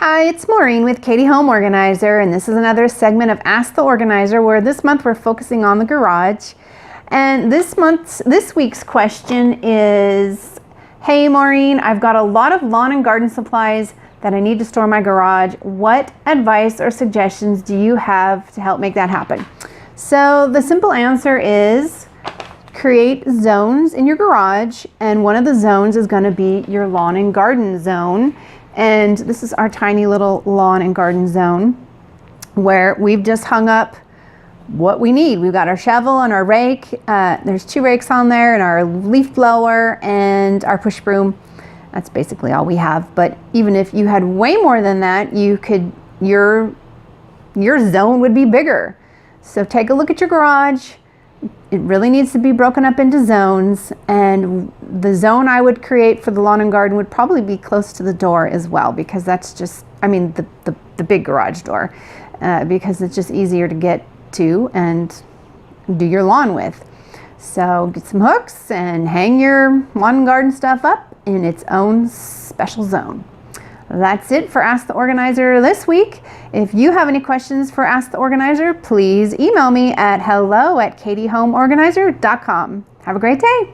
Hi, it's Maureen with Katy Home Organizer, and this is another segment of Ask the Organizer, where this month we're focusing on the garage. And this week's question is, hey Maureen, I've got a lot of lawn and garden supplies that I need to store in my garage. What advice or suggestions do you have to help make that happen? So the simple answer is create zones in your garage, and one of the zones is going to be your lawn and garden zone. And this is our tiny little lawn and garden zone where we've just hung up what we need. We've got our shovel and our rake. There's 2 rakes on there, and our leaf blower and our push broom. That's basically all we have. But even if you had way more than that, your zone would be bigger. So take a look at your garage. It really needs to be broken up into zones, and the zone I would create for the lawn and garden would probably be close to the door as well, because that's just, the big garage door, because it's just easier to get to and do your lawn with. So get some hooks and hang your lawn and garden stuff up in its own special zone. That's it for Ask the Organizer this week. If you have any questions for Ask the Organizer, please email me at hello@katyhomeorganizer.com. Have a great day.